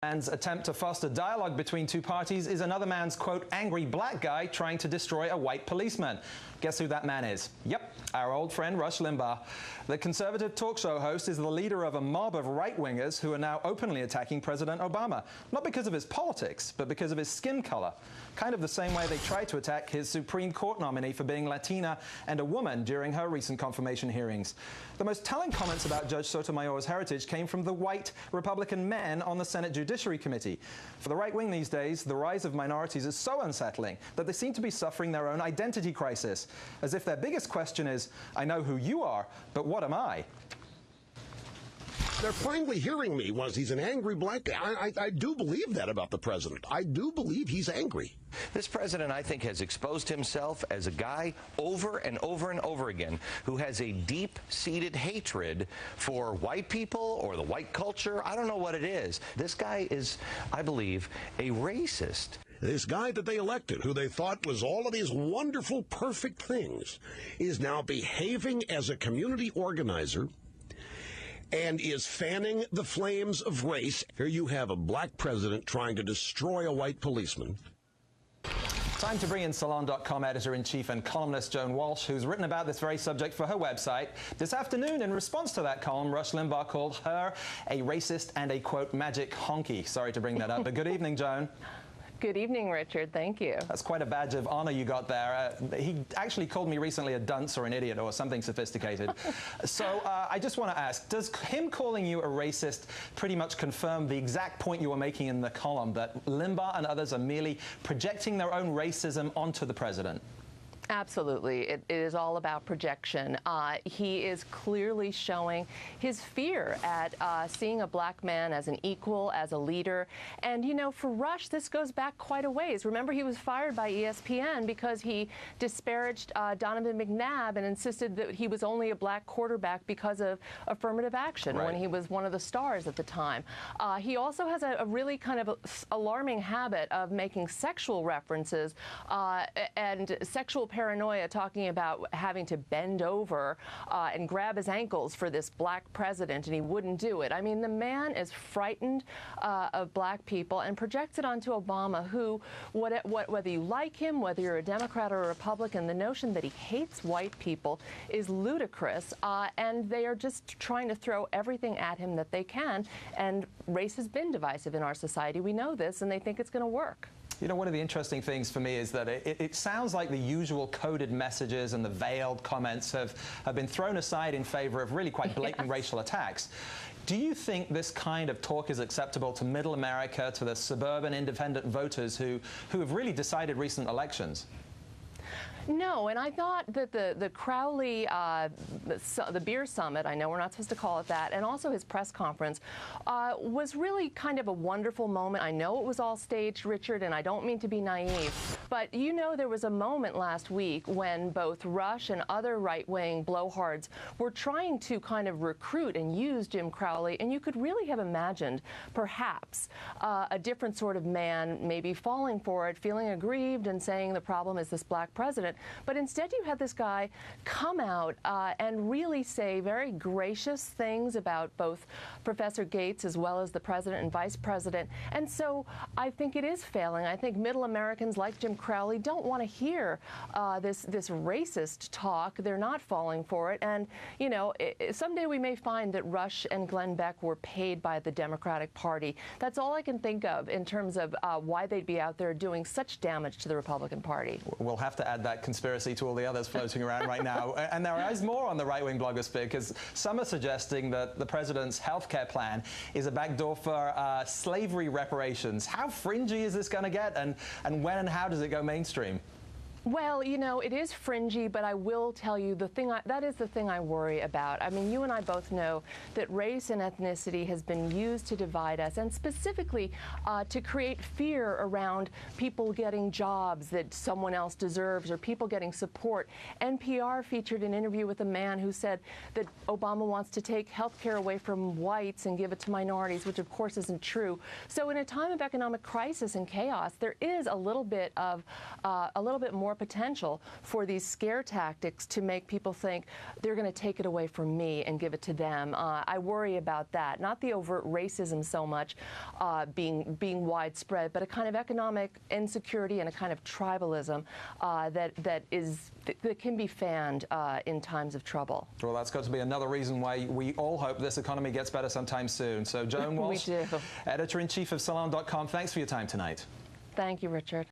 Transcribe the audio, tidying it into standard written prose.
Man's attempt to foster dialogue between two parties is another man's, quote, angry black guy trying to destroy a white policeman. Guess who that man is? Yep, our old friend Rush Limbaugh. The conservative talk show host is the leader of a mob of right-wingers who are now openly attacking President Obama, not because of his politics, but because of his skin color. Kind of the same way they tried to attack his Supreme Court nominee for being Latina and a woman during her recent confirmation hearings. The most telling comments about Judge Sotomayor's heritage came from the white Republican men on the Senate Judiciary Committee. For the right wing these days, the rise of minorities is so unsettling that they seem to be suffering their own identity crisis, as if their biggest question is, I know who you are, but what am I? They're finally hearing me once he's an angry black guy. I do believe that about the president. I do believe he's angry. This president, I think, has exposed himself as a guy over and over and over again who has a deep-seated hatred for white people or the white culture. I don't know what it is. This guy is, I believe, a racist. This guy that they elected, who they thought was all of these wonderful, perfect things, is now behaving as a community organizer and is fanning the flames of race. Here you have a black president trying to destroy a white policeman. Time to bring in Salon.com editor-in-chief and columnist Joan Walsh, who's written about this very subject for her website. This afternoon, in response to that column, Rush Limbaugh called her a racist and a, quote, magic honky. Sorry to bring that up, but good evening, Joan. Good evening, Richard. Thank you. That's quite a badge of honor you got there. He actually called me recently a dunce or an idiot or something sophisticated. So I just want to ask, does him calling you a racist pretty much confirm the exact point you were making in the column, that Limbaugh and others are merely projecting their own racism onto the president? Absolutely. It is all about projection. He is clearly showing his fear at seeing a black man as an equal, as a leader. And, you know, for Rush, this goes back quite a ways. Remember, he was fired by ESPN because he disparaged Donovan McNabb and insisted that he was only a black quarterback because of affirmative action when he was one of the stars at the time. He also has a really kind of alarming habit of making sexual references and sexual paranoia, talking about having to bend over and grab his ankles for this black president, and he wouldn't do it. I mean, the man is frightened of black people and projects it onto Obama, who, whether you like him, whether you're a Democrat or a Republican, the notion that he hates white people is ludicrous, and they are just trying to throw everything at him that they can, and race has been divisive in our society. We know this, and they think it's going to work. You know, one of the interesting things for me is that it sounds like the usual coded messages and the veiled comments have been thrown aside in favor of really quite blatant racial attacks. Do you think this kind of talk is acceptable to middle America, to the suburban independent voters who have really decided recent elections? No, and I thought that the Crowley, the beer summit, I know we're not supposed to call it that, and also his press conference was really kind of a wonderful moment. I know it was all staged, Richard, and I don't mean to be naive, but you know there was a moment last week when both Rush and other right-wing blowhards were trying to kind of recruit and use Jim Crowley, and you could really have imagined perhaps a different sort of man maybe falling for it, feeling aggrieved and saying the problem is this black president. But instead you had this guy come out and really say very gracious things about both Professor Gates as well as the president and vice president. And so I think it is failing. I think middle Americans like Jim Crowley don't want to hear this racist talk. They're not falling for it. And, you know, someday we may find that Rush and Glenn Beck were paid by the Democratic Party. That's all I can think of in terms of why they'd be out there doing such damage to the Republican Party. We'll have to add that conspiracy to all the others floating around right now. And there is more on the right-wing blogosphere, because some are suggesting that the president's health care plan is a backdoor for slavery reparations. How fringy is this going to get, and when and how does it go mainstream? Well, you know, it is fringy, but I will tell you that is the thing I worry about. I mean, you and I both know that race and ethnicity has been used to divide us, and specifically to create fear around people getting jobs that someone else deserves or people getting support. NPR featured an interview with a man who said that Obama wants to take health care away from whites and give it to minorities, which of course isn't true. So in a time of economic crisis and chaos, there is a little bit more more potential for these scare tactics to make people think they're going to take it away from me and give it to them. I worry about that. Not the overt racism so much being widespread, but a kind of economic insecurity and a kind of tribalism that can be fanned in times of trouble. Well, that's got to be another reason why we all hope this economy gets better sometime soon. So Joan Walsh, editor-in-chief of Salon.com, thanks for your time tonight. Thank you, Richard.